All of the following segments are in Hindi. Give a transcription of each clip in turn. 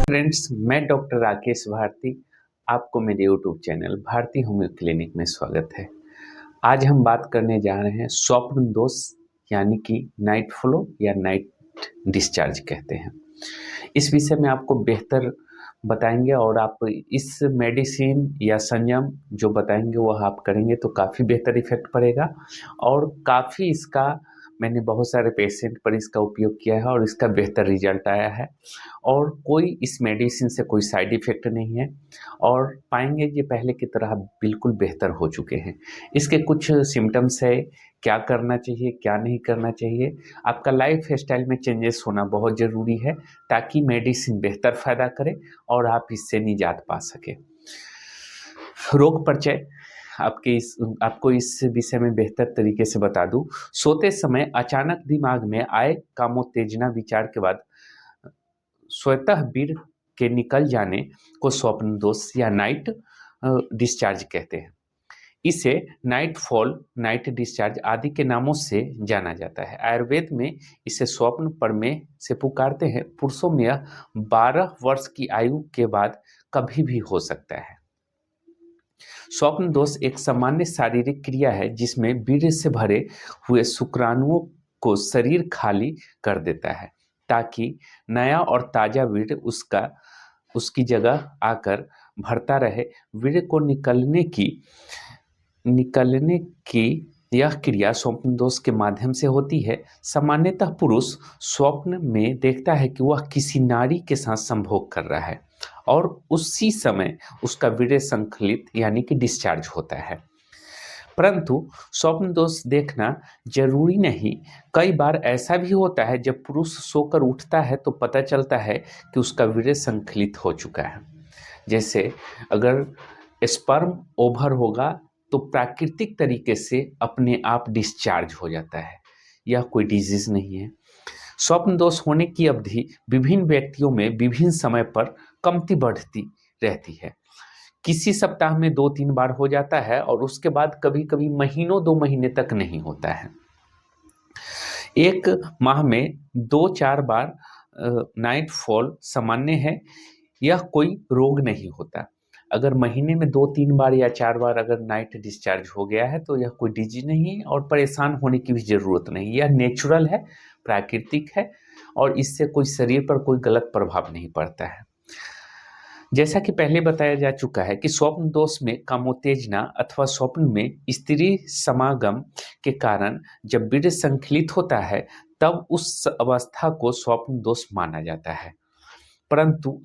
फ्रेंड्स, मैं डॉक्टर राकेश भारती। आपको मेरे YouTube channel Bharti homeo clinic में स्वागत है। आज हम बात करने जा रहे हैं स्वप्न दोष, यानी कि नाइट फ्लो या नाइट डिस्चार्ज कहते हैं। इस विषय में आपको बेहतर बताएंगे और आप इस मेडिसिन या संयम जो बताएंगे वह आप करेंगे तो काफ़ी बेहतर इफेक्ट पड़ेगा। और काफ़ी इसका मैंने बहुत सारे पेशेंट पर इसका उपयोग किया है और इसका बेहतर रिजल्ट आया है और कोई इस मेडिसिन से कोई साइड इफ़ेक्ट नहीं है और पाएंगे ये पहले की तरह बिल्कुल बेहतर हो चुके हैं। इसके कुछ सिम्टम्स है, क्या करना चाहिए क्या नहीं करना चाहिए। आपका लाइफ स्टाइल में चेंजेस होना बहुत ज़रूरी है ताकि मेडिसिन बेहतर फ़ायदा करे और आप इससे निजात पा सके। रोग परिचय आपको इस विषय में बेहतर तरीके से बता दूं। सोते समय अचानक दिमाग में आए कामोत्तेजना विचार के बाद स्वतः वीर के निकल जाने को स्वप्न दोष या नाइट डिस्चार्ज कहते हैं। इसे नाइट फॉल, नाइट डिस्चार्ज आदि के नामों से जाना जाता है। आयुर्वेद में इसे स्वप्न प्रमेय से पुकारते हैं। पुरुषों में यह 12 वर्ष की आयु के बाद कभी भी हो सकता है। स्वप्न दोष एक सामान्य शारीरिक क्रिया है जिसमें वीर्य से भरे हुए शुक्राणुओं को शरीर खाली कर देता है ताकि नया और ताजा वीर्य उसकी जगह आकर भरता रहे। वीर्य को निकलने की यह क्रिया स्वप्न दोष के माध्यम से होती है। सामान्यतः पुरुष स्वप्न में देखता है कि वह किसी नारी के साथ संभोग कर रहा है और उसी समय उसका वीर्य संकलित यानी कि डिस्चार्ज होता है। परंतु स्वप्न दोष देखना जरूरी नहीं। कई बार ऐसा भी होता है जब पुरुष सोकर उठता है तो पता चलता है कि उसका वीर्य संकलित हो चुका है। जैसे अगर स्पर्म ओवर होगा तो प्राकृतिक तरीके से अपने आप डिस्चार्ज हो जाता है। यह कोई डिजीज नहीं है। स्वप्न दोष होने की अवधि विभिन्न व्यक्तियों में विभिन्न समय पर कमती बढ़ती रहती है। किसी सप्ताह में 2-3 बार हो जाता है और उसके बाद कभी कभी महीनों 2 महीने तक नहीं होता है। एक माह में 2-4 बार नाइट फॉल सामान्य है। यह कोई रोग नहीं होता। अगर महीने में 2-3 बार या 4 बार अगर नाइट डिस्चार्ज हो गया है तो यह कोई डिजीज नहीं है और परेशान होने की भी ज़रूरत नहीं। यह नेचुरल है, प्राकृतिक है और इससे कोई शरीर पर कोई गलत प्रभाव नहीं पड़ता है। जैसा कि पहले बताया जा चुका है कि स्वप्न दोष में कामोत्तेजना अथवा स्वप्न में स्त्री समागम के कारण जब वीर्य संकलित होता है तब उस अवस्था को स्वप्न दोष माना जाता है। परंतु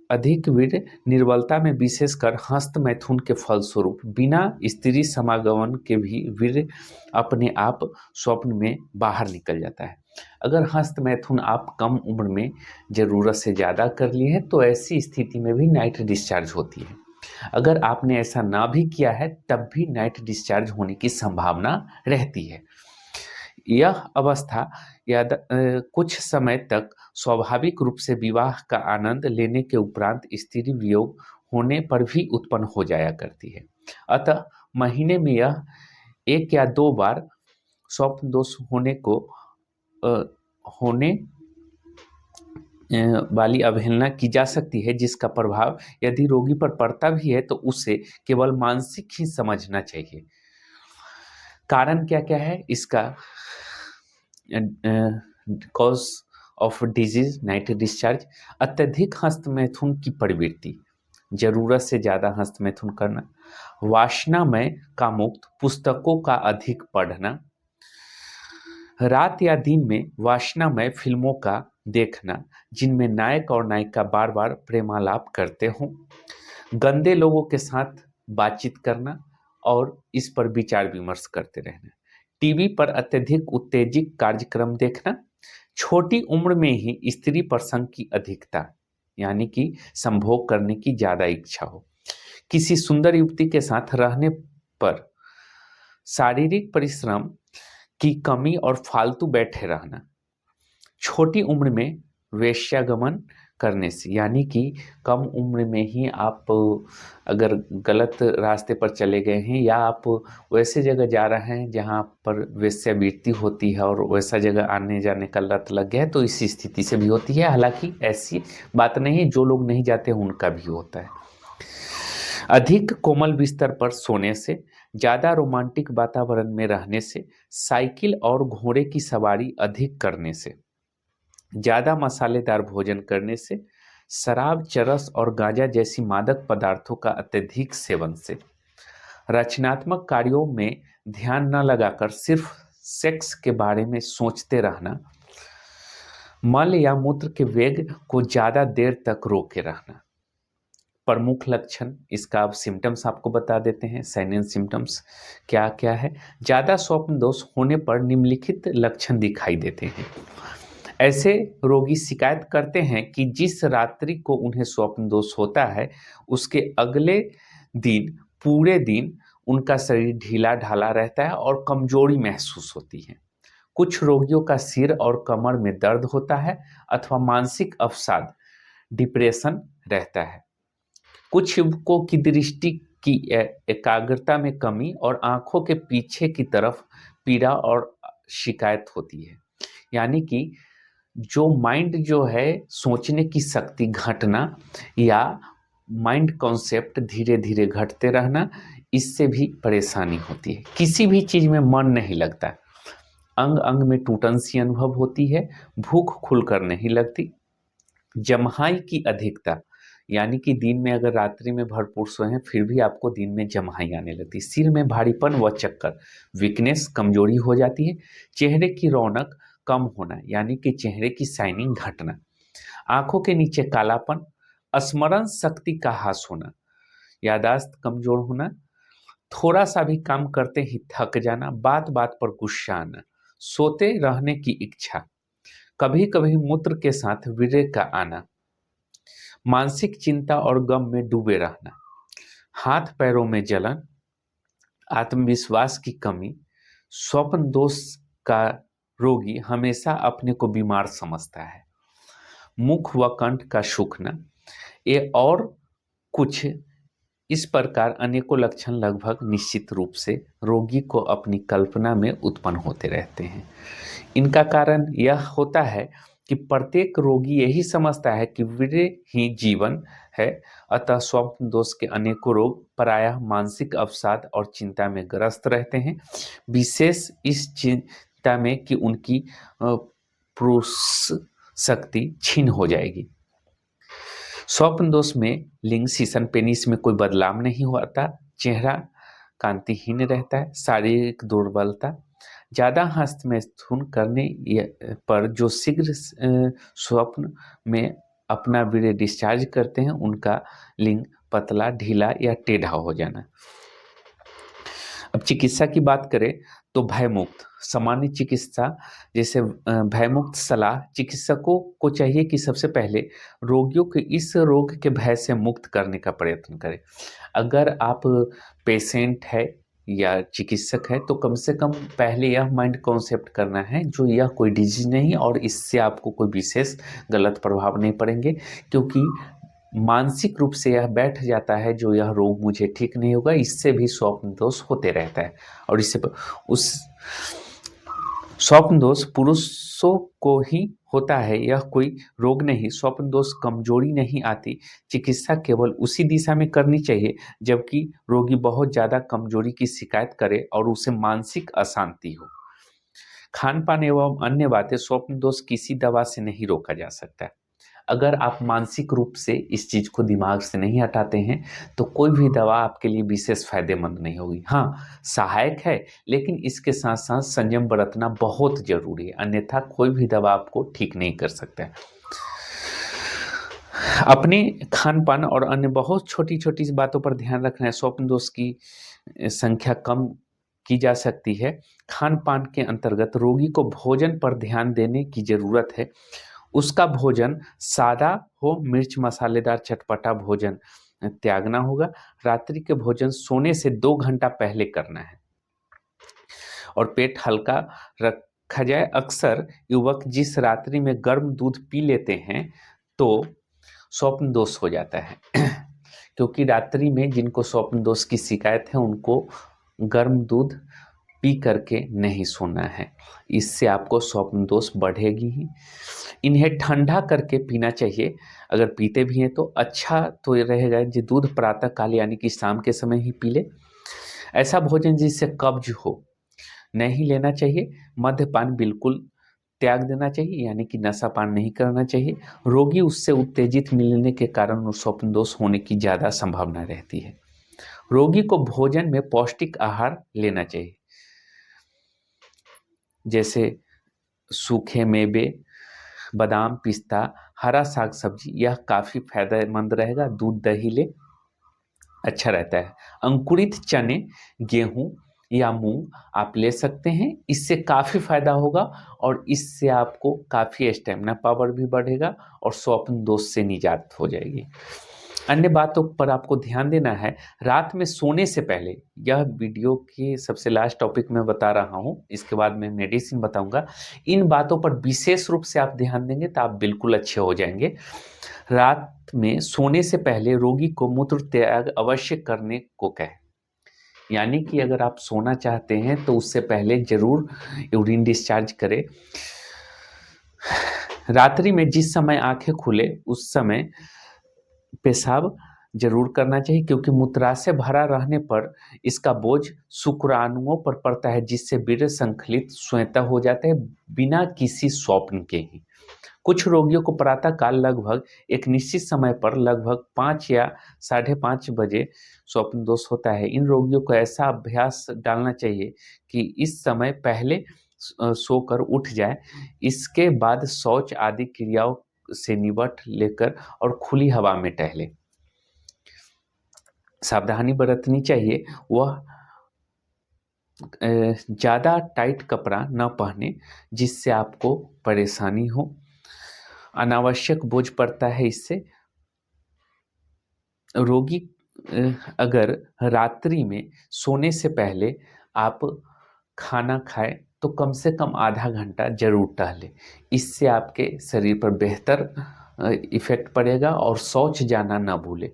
अधिक वीर्य निर्बलता में विशेषकर हस्त मैथुन के फलस्वरूप बिना स्त्री समागमन के भी वीर्य अपने आप स्वप्न में बाहर निकल जाता है। अगर हस्त मैथुन आप कम उम्र में ज़रूरत से ज़्यादा कर लिए हैं तो ऐसी स्थिति में भी नाइट डिस्चार्ज होती है। अगर आपने ऐसा ना भी किया है तब भी नाइट डिस्चार्ज होने की संभावना रहती है। यह अवस्था कुछ समय तक स्वाभाविक रूप से विवाह का आनंद लेने के उपरांत स्त्री वियोग होने पर भी उत्पन्न हो जाया करती है। अतः महीने में यह 1 या 2 बार स्वप्न दोष होने वाली अवहेलना की जा सकती है, जिसका प्रभाव यदि रोगी पर पड़ता भी है तो उसे केवल मानसिक ही समझना चाहिए। कारण क्या क्या है इसका? Cause of disease night discharge: अत्यधिक हस्तमैथुन की प्रवृत्ति, जरूरत से ज़्यादा हस्तमैथुन करना, वासनामय कामुक्त पुस्तकों का अधिक पढ़ना, रात या दिन में वासनामय फिल्मों का देखना जिनमें नायक और नायिका बार बार प्रेमालाप करते हों, गंदे लोगों के साथ बातचीत करना और इस पर विचार विमर्श करते रहना, टीवी पर अत्यधिक उत्तेजित कार्यक्रम देखना, छोटी उम्र में ही स्त्री प्रसंग की अधिकता यानी कि संभोग करने की ज़्यादा इच्छा हो, किसी सुंदर युवती के साथ रहने पर शारीरिक परिश्रम की कमी और फालतू बैठे रहना, छोटी उम्र में वेश्यागमन करने से, यानी कि कम उम्र में ही आप अगर गलत रास्ते पर चले गए हैं या आप वैसे जगह जा रहे हैं जहाँ पर वेश्यावृत्ति होती है और वैसा जगह आने जाने का लत लग गया है, तो इस स्थिति से भी होती है। हालांकि ऐसी बात नहीं है, जो लोग नहीं जाते उनका भी होता है। अधिक कोमल बिस्तर पर सोने से, ज़्यादा रोमांटिक वातावरण में रहने से, साइकिल और घोड़े की सवारी अधिक करने से, ज़्यादा मसालेदार भोजन करने से, शराब, चरस और गांजा जैसी मादक पदार्थों का अत्यधिक सेवन से, रचनात्मक कार्यों में ध्यान न लगाकर सिर्फ सेक्स के बारे में सोचते रहना, मल या मूत्र के वेग को ज़्यादा देर तक रोके रहना। प्रमुख लक्षण इसका अब सिम्टम्स आपको बता देते हैं। साइन सिम्टम्स क्या क्या है। ज़्यादा स्वप्न दोष होने पर निम्नलिखित लक्षण दिखाई देते हैं। ऐसे रोगी शिकायत करते हैं कि जिस रात्रि को उन्हें स्वप्न दोष होता है उसके अगले दिन पूरे दिन उनका शरीर ढीला ढाला रहता है और कमजोरी महसूस होती है। कुछ रोगियों का सिर और कमर में दर्द होता है अथवा मानसिक अवसाद, डिप्रेशन रहता है। कुछ युवकों की दृष्टि की एकाग्रता में कमी और आंखों के पीछे की तरफ पीड़ा और शिकायत होती है। यानी कि जो माइंड जो है सोचने की शक्ति घटना या माइंड कॉन्सेप्ट धीरे धीरे घटते रहना, इससे भी परेशानी होती है। किसी भी चीज में मन नहीं लगता, अंग अंग में टूटन सी अनुभव होती है, भूख खुलकर नहीं लगती, जम्हाई की अधिकता, यानी कि दिन में अगर रात्रि में भरपूर सोए हैं फिर भी आपको दिन में जम्हाई आने लगती, सिर में भारीपन व चक्कर, वीकनेस, कमजोरी हो जाती है, चेहरे की रौनक कम होना, यानी कि चेहरे की शाइनिंग घटना, आंखों के नीचे कालापन, स्मरण शक्ति का ह्रास होना, यादाश्त कमजोर होना, थोड़ा सा भी काम करते ही थक जाना, बात बात पर गुस्सा आना, सोते रहने की इच्छा, कभी कभी मूत्र के साथ वीर्य का आना, मानसिक चिंता और गम में डूबे रहना, हाथ पैरों में जलन, आत्मविश्वास की कमी। स्वप्न दोष का रोगी हमेशा अपने को बीमार समझता है। मुख व कंठ का सूखना, ये और कुछ इस प्रकार अनेकों लक्षण लगभग निश्चित रूप से रोगी को अपनी कल्पना में उत्पन्न होते रहते हैं। इनका कारण यह होता है कि प्रत्येक रोगी यही समझता है कि वीर्य ही जीवन है, अतः स्वप्न दोष के अनेकों रोग प्रायः मानसिक अवसाद और चिंता में ग्रस्त रहते हैं, विशेष इस चिंता में कि उनकी पुरुष शक्ति छीन हो जाएगी। स्वप्न दोष में लिंग शीशन पेनिस में कोई बदलाव नहीं होता, चेहरा कांतिहीन रहता है, शारीरिक दुर्बलता, ज़्यादा हस्तमैथुन करने पर जो शीघ्र स्वप्न में अपना वीर्य डिस्चार्ज करते हैं उनका लिंग पतला, ढीला या टेढ़ा हो जाना। अब चिकित्सा की बात करें तो भयमुक्त सामान्य चिकित्सा, जैसे भयमुक्त सलाह, चिकित्सकों को चाहिए कि सबसे पहले रोगियों के इस रोग के भय से मुक्त करने का प्रयत्न करें। अगर आप पेशेंट है या चिकित्सक है तो कम से कम पहले यह माइंड कॉन्सेप्ट करना है जो यह कोई डिजीज नहीं और इससे आपको कोई विशेष गलत प्रभाव नहीं पड़ेंगे, क्योंकि मानसिक रूप से यह बैठ जाता है जो यह रोग मुझे ठीक नहीं होगा, इससे भी स्वप्न दोष होते रहता है। और इससे उस स्वप्न दोष पुरुषों को ही होता है, यह कोई रोग नहीं। स्वप्न दोष कमजोरी नहीं आती, चिकित्सा केवल उसी दिशा में करनी चाहिए जबकि रोगी बहुत ज़्यादा कमजोरी की शिकायत करे और उसे मानसिक अशांति हो। खान पान एवं अन्य बातें स्वप्न दोष किसी दवा से नहीं रोका जा सकता है। अगर आप मानसिक रूप से इस चीज़ को दिमाग से नहीं हटाते हैं तो कोई भी दवा आपके लिए विशेष फायदेमंद नहीं होगी। हाँ, सहायक है, लेकिन इसके साथ साथ संयम बरतना बहुत जरूरी है, अन्यथा कोई भी दवा आपको ठीक नहीं कर सकता है। अपने खान पान और अन्य बहुत छोटी छोटी बातों पर ध्यान रखना है। स्वप्न दोष की संख्या कम की जा सकती है। खान पान के अंतर्गत रोगी को भोजन पर ध्यान देने की जरूरत है। उसका भोजन सादा हो, मिर्च मसालेदार चटपटा भोजन त्यागना होगा। रात्रि के भोजन सोने से 2 घंटा पहले करना है और पेट हल्का रखा जाए। अक्सर युवक जिस रात्रि में गर्म दूध पी लेते हैं तो स्वप्न दोष हो जाता है क्योंकि रात्रि में जिनको स्वप्न दोष की शिकायत है उनको गर्म दूध पी करके नहीं सोना है, इससे आपको स्वप्न दोष बढ़ेगी ही। इन्हें ठंडा करके पीना चाहिए, अगर पीते भी हैं तो अच्छा तो ये रहेगा कि दूध प्रातः काल यानी कि शाम के समय ही पी ले। ऐसा भोजन जिससे कब्ज हो नहीं लेना चाहिए। मद्यपान बिल्कुल त्याग देना चाहिए, यानी कि नशापान नहीं करना चाहिए। रोगी उससे उत्तेजित मिलने के कारण स्वप्न दोष होने की ज़्यादा संभावना रहती है। रोगी को भोजन में पौष्टिक आहार लेना चाहिए, जैसे सूखे मेवे, बादाम, पिस्ता, हरा साग सब्जी, यह काफ़ी फायदेमंद रहेगा। दूध दही ले, अच्छा रहता है। अंकुरित चने, गेहूं या मूंग आप ले सकते हैं, इससे काफ़ी फायदा होगा और इससे आपको काफ़ी स्टेमिना पावर भी बढ़ेगा और स्वप्न दोष से निजात हो जाएगी। अन्य बातों पर आपको ध्यान देना है। रात में सोने से पहले, यह वीडियो के सबसे लास्ट टॉपिक में बता रहा हूँ, इसके बाद मैं मेडिसिन बताऊंगा। इन बातों पर विशेष रूप से आप ध्यान देंगे तो आप बिल्कुल अच्छे हो जाएंगे। रात में सोने से पहले रोगी को मूत्र त्याग अवश्य करने को कहें, यानी कि अगर आप सोना चाहते हैं तो उससे पहले जरूर यूरिन डिस्चार्ज करें। रात्रि में जिस समय आंखें खुले उस समय पेशाब जरूर करना चाहिए, क्योंकि मूत्राशय भरा रहने पर इसका बोझ शुक्राणुओं पर पड़ता है, जिससे वीर्य संकलित स्वतः हो जाते हैं बिना किसी स्वप्न के ही। कुछ रोगियों को प्रातः काल लगभग एक निश्चित समय पर लगभग 5 या 5:30 बजे स्वप्न दोष होता है। इन रोगियों को ऐसा अभ्यास डालना चाहिए कि इस समय पहले सोकर उठ जाए, इसके बाद शौच आदि क्रियाओं से निपट लेकर और खुली हवा में टहले। सावधानी बरतनी चाहिए, वह ज़्यादा टाइट कपड़ा न पहने जिससे आपको परेशानी हो, अनावश्यक बोझ पड़ता है इससे। रोगी अगर रात्रि में सोने से पहले आप खाना खाएं तो कम से कम आधा घंटा जरूर टहलें, इससे आपके शरीर पर बेहतर इफेक्ट पड़ेगा और शौच जाना ना भूलें।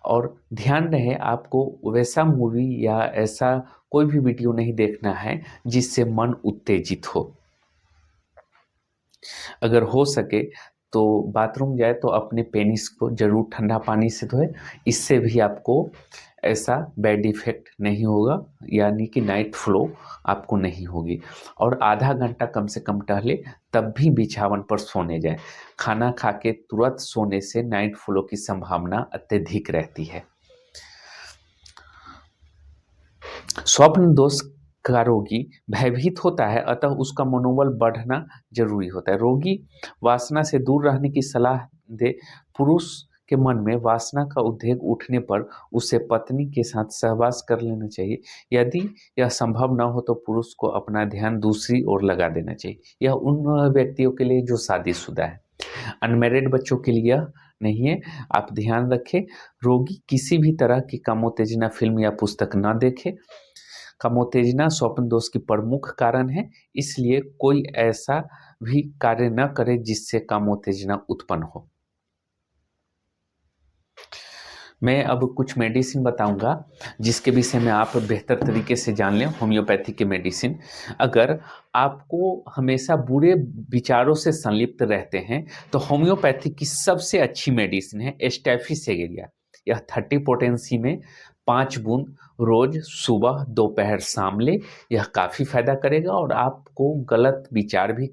और ध्यान रहे आपको वैसा मूवी या ऐसा कोई भी वीडियो नहीं देखना है जिससे मन उत्तेजित हो। अगर हो सके तो बाथरूम जाए तो अपने पेनिस को जरूर ठंडा पानी से धोए, इससे भी आपको ऐसा बैड इफेक्ट नहीं होगा, यानी कि नाइट फ्लो आपको नहीं होगी। और आधा घंटा कम से कम टहले, तब भी बिछावन पर सोने जाए। खाना खा के तुरंत सोने से नाइट फ्लो की संभावना अत्यधिक रहती है। स्वप्न दोष का रोगी भयभीत होता है, अतः उसका मनोबल बढ़ना जरूरी होता है। रोगी वासना से दूर रहने की सलाह दे। पुरुष के मन में वासना का उद्रेक उठने पर उसे पत्नी के साथ सहवास कर लेना चाहिए। यदि यह संभव न हो तो पुरुष को अपना ध्यान दूसरी ओर लगा देना चाहिए। यह उन व्यक्तियों के लिए जो शादीशुदा है, अनमैरिड बच्चों के लिए नहीं है। आप ध्यान रखें, रोगी किसी भी तरह की कामोत्तेजना फिल्म या पुस्तक न देखे। कामोत्तेजना स्वप्न दोष की प्रमुख कारण है, इसलिए कोई ऐसा भी कार्य न करे जिससे कामोत्तेजना उत्पन्न हो। मैं अब कुछ मेडिसिन बताऊंगा जिसके विषय में आप बेहतर तरीके से जान लें। होम्योपैथी के मेडिसिन, अगर आपको हमेशा बुरे विचारों से संलिप्त रहते हैं तो होम्योपैथी की सबसे अच्छी मेडिसिन है स्टेफिसेरिया। यह 30 पोटेंसी में 5 बूंद रोज सुबह दोपहर शाम ले, यह काफ़ी फायदा करेगा और आपको गलत विचार भी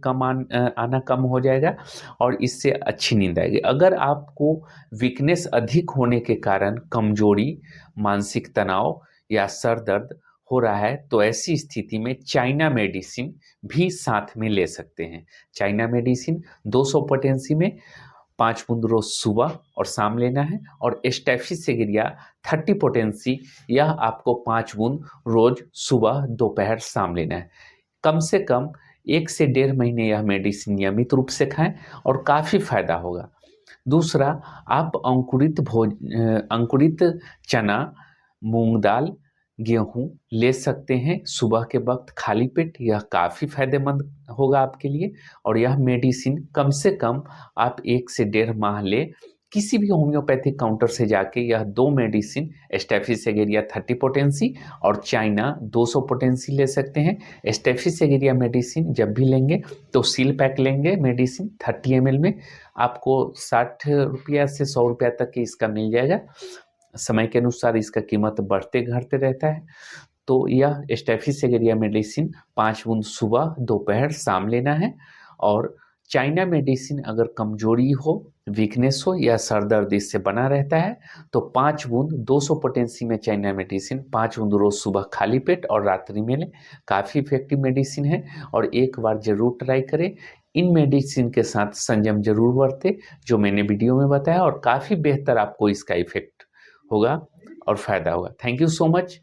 आना कम हो जाएगा और इससे अच्छी नींद आएगी। अगर आपको वीकनेस अधिक होने के कारण कमजोरी, मानसिक तनाव या सर दर्द हो रहा है तो ऐसी स्थिति में चाइना मेडिसिन भी साथ में ले सकते हैं। चाइना मेडिसिन 200 पोटेंसी में 5 बूंद रोज सुबह और शाम लेना है, और स्टेफिसेरिया 30 पोटेंसी, यह आपको 5 बूंद रोज सुबह दोपहर शाम लेना है। कम से कम 1 से 1.5 महीने यह मेडिसिन नियमित रूप से खाएं और काफ़ी फायदा होगा। दूसरा, आप अंकुरित चना, मूंग दाल, गेहूं ले सकते हैं सुबह के वक्त खाली पेट, यह काफ़ी फायदेमंद होगा आपके लिए। और यह मेडिसिन कम से कम आप 1 से 1.5 माह ले, किसी भी होम्योपैथिक काउंटर से जाके यह 2 मेडिसिन स्टेफिसेगेरिया 30 पोटेंसी और चाइना 200 पोटेंसी ले सकते हैं। स्टेफिसेगेरिया मेडिसिन जब भी लेंगे तो सील पैक लेंगे मेडिसिन 30 ml में, आपको 60 रुपया से 100 रुपया तक की इसका मिल जाएगा। समय के अनुसार इसका कीमत बढ़ते घटते रहता है। तो यह स्टेफिसेगेरिया मेडिसिन 5 बूंद सुबह, दोपहर, शाम लेना है। और चाइना मेडिसिन अगर कमजोरी हो, वीकनेस हो या सर दर्द इससे बना रहता है तो 5 बूंद 200 पोटेंसी में चाइना मेडिसिन 5 बूंद रोज सुबह खाली पेट और रात्रि में लें। काफ़ी इफेक्टिव मेडिसिन है और एक बार जरूर ट्राई करें। इन मेडिसिन के साथ संयम जरूर बरतें जो मैंने वीडियो में बताया, और काफ़ी बेहतर आपको इसका इफेक्ट होगा और फायदा होगा। Thank you so much.